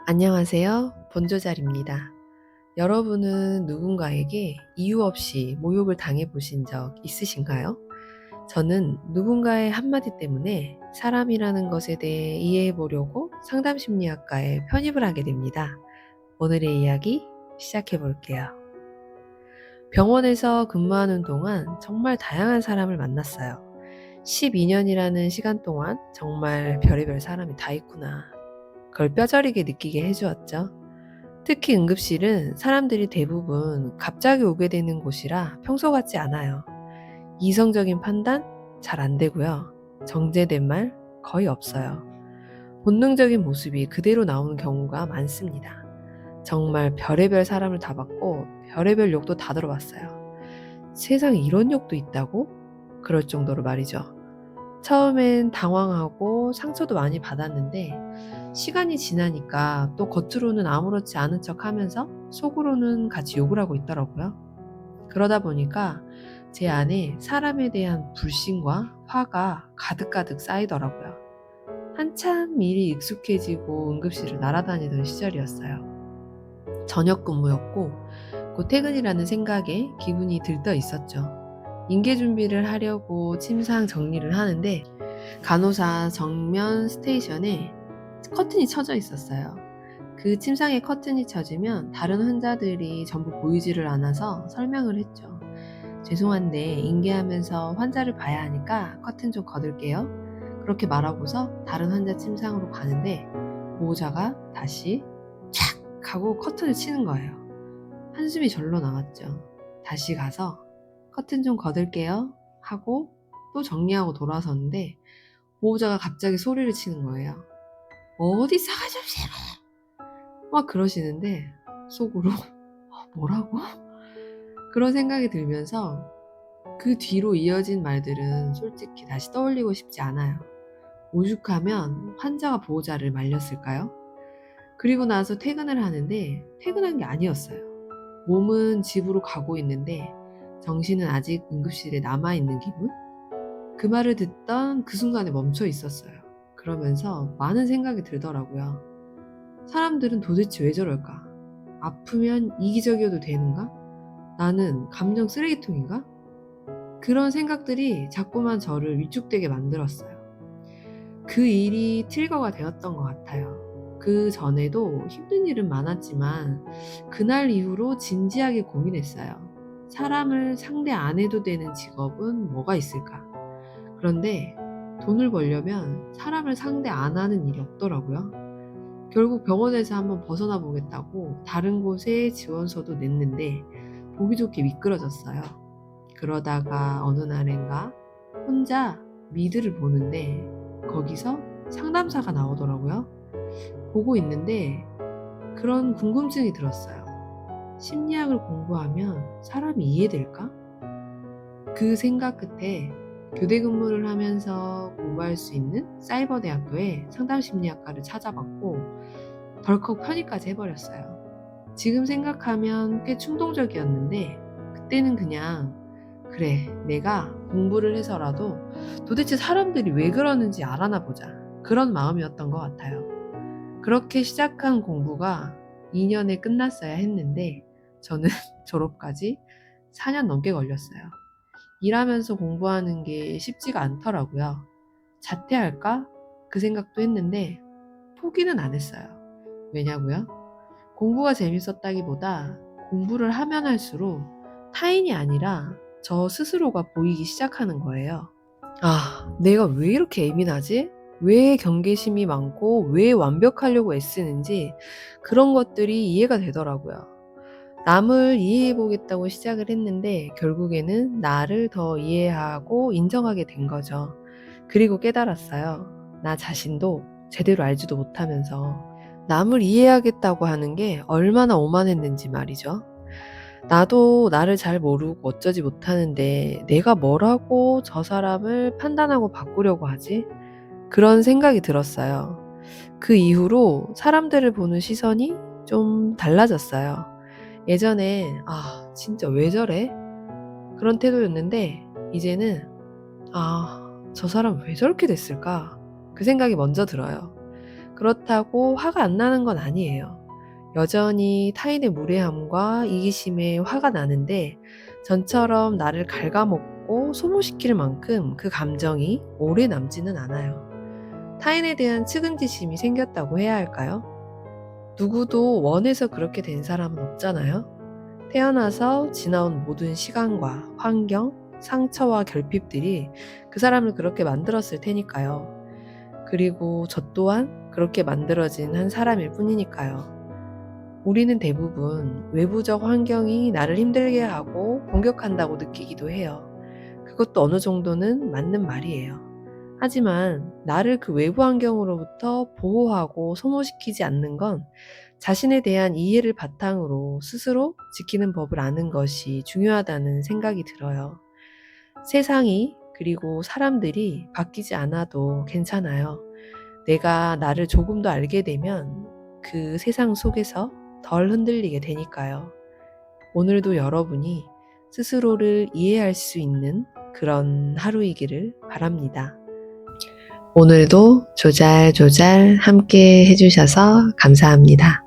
안녕하세요. 본조잘입니다. 여러분은 누군가에게 이유 없이 모욕을 당해 보신 적 있으신가요? 저는 누군가의 한마디 때문에 사람이라는 것에 대해 이해해 보려고 상담심리학과에 편입을 하게 됩니다. 오늘의 이야기 시작해 볼게요. 병원에서 근무하는 동안 정말 다양한 사람을 만났어요. 12년이라는 시간 동안 정말 별의별 사람이 다 있구나. 그걸 뼈저리게 느끼게 해주었죠. 특히 응급실은 사람들이 대부분 갑자기 오게 되는 곳이라 평소 같지 않아요. 이성적인 판단 잘 안 되고요. 정제된 말 거의 없어요. 본능적인 모습이 그대로 나오는 경우가 많습니다. 정말 별의별 사람을 다 봤고 별의별 욕도 다 들어봤어요. 세상에 이런 욕도 있다고? 그럴 정도로 말이죠. 처음엔 당황하고 상처도 많이 받았는데 시간이 지나니까 또 겉으로는 아무렇지 않은 척 하면서 속으로는 같이 욕을 하고 있더라고요. 그러다 보니까 제 안에 사람에 대한 불신과 화가 가득가득 쌓이더라고요. 한참 일이 익숙해지고 응급실을 날아다니던 시절이었어요. 저녁 근무였고 곧 퇴근이라는 생각에 기분이 들떠 있었죠. 인계 준비를 하려고 침상 정리를 하는데 간호사 정면 스테이션에 커튼이 쳐져 있었어요. 그 침상에 커튼이 쳐지면 다른 환자들이 전부 보이지를 않아서 설명을 했죠. 죄송한데 인계하면서 환자를 봐야 하니까 커튼 좀 걷을게요. 그렇게 말하고서 다른 환자 침상으로 가는데 보호자가 다시 촥 하고 커튼을 치는 거예요. 한숨이 절로 나왔죠. 다시 가서 커튼 좀 걷을게요 하고 또 정리하고 돌아섰는데 보호자가 갑자기 소리를 치는 거예요. 어디 싸가지 없이 막 그러시는데 속으로 뭐라고? 그런 생각이 들면서 그 뒤로 이어진 말들은 솔직히 다시 떠올리고 싶지 않아요. 오죽하면 환자가 보호자를 말렸을까요? 그리고 나서 퇴근을 하는데 퇴근한 게 아니었어요. 몸은 집으로 가고 있는데 정신은 아직 응급실에 남아있는 기분? 그 말을 듣던 그 순간에 멈춰 있었어요. 그러면서 많은 생각이 들더라고요. 사람들은 도대체 왜 저럴까? 아프면 이기적이어도 되는가? 나는 감정 쓰레기통인가? 그런 생각들이 자꾸만 저를 위축되게 만들었어요. 그 일이 트리거가 되었던 것 같아요. 그 전에도 힘든 일은 많았지만 그날 이후로 진지하게 고민했어요. 사람을 상대 안 해도 되는 직업은 뭐가 있을까? 그런데 돈을 벌려면 사람을 상대 안 하는 일이 없더라고요. 결국 병원에서 한번 벗어나 보겠다고 다른 곳에 지원서도 냈는데 보기 좋게 미끄러졌어요. 그러다가 어느 날인가 혼자 미드를 보는데 거기서 상담사가 나오더라고요. 보고 있는데 그런 궁금증이 들었어요. 심리학을 공부하면 사람이 이해될까? 그 생각 끝에 교대 근무를 하면서 공부할 수 있는 사이버 대학교에 상담심리학과를 찾아봤고 덜컥 편입까지 해버렸어요. 지금 생각하면 꽤 충동적이었는데 그때는 그냥 그래, 내가 공부를 해서라도 도대체 사람들이 왜 그러는지 알아나 보자. 그런 마음이었던 것 같아요. 그렇게 시작한 공부가 2년에 끝났어야 했는데 저는 졸업까지 4년 넘게 걸렸어요. 일하면서 공부하는 게 쉽지가 않더라고요. 자퇴할까? 그 생각도 했는데 포기는 안 했어요. 왜냐고요? 공부가 재밌었다기보다 공부를 하면 할수록 타인이 아니라 저 스스로가 보이기 시작하는 거예요. 아, 내가 왜 이렇게 예민하지? 왜 경계심이 많고 왜 완벽하려고 애쓰는지 그런 것들이 이해가 되더라고요. 남을 이해해 보겠다고 시작을 했는데 결국에는 나를 더 이해하고 인정하게 된 거죠. 그리고 깨달았어요. 나 자신도 제대로 알지도 못하면서 남을 이해하겠다고 하는 게 얼마나 오만했는지 말이죠. 나도 나를 잘 모르고 어쩌지 못하는데 내가 뭐라고 저 사람을 판단하고 바꾸려고 하지? 그런 생각이 들었어요. 그 이후로 사람들을 보는 시선이 좀 달라졌어요. 예전엔 진짜 왜 저래? 그런 태도였는데 이제는 저 사람 왜 저렇게 됐을까? 그 생각이 먼저 들어요. 그렇다고 화가 안 나는 건 아니에요. 여전히 타인의 무례함과 이기심에 화가 나는데 전처럼 나를 갉아먹고 소모시킬 만큼 그 감정이 오래 남지는 않아요. 타인에 대한 측은지심이 생겼다고 해야 할까요? 누구도 원해서 그렇게 된 사람은 없잖아요. 태어나서 지나온 모든 시간과 환경, 상처와 결핍들이 그 사람을 그렇게 만들었을 테니까요. 그리고 저 또한 그렇게 만들어진 한 사람일 뿐이니까요. 우리는 대부분 외부적 환경이 나를 힘들게 하고 공격한다고 느끼기도 해요. 그것도 어느 정도는 맞는 말이에요. 하지만 나를 그 외부 환경으로부터 보호하고 소모시키지 않는 건 자신에 대한 이해를 바탕으로 스스로 지키는 법을 아는 것이 중요하다는 생각이 들어요. 세상이 그리고 사람들이 바뀌지 않아도 괜찮아요. 내가 나를 조금 더 알게 되면 그 세상 속에서 덜 흔들리게 되니까요. 오늘도 여러분이 스스로를 이해할 수 있는 그런 하루이기를 바랍니다. 오늘도 조잘조잘 함께 해주셔서 감사합니다.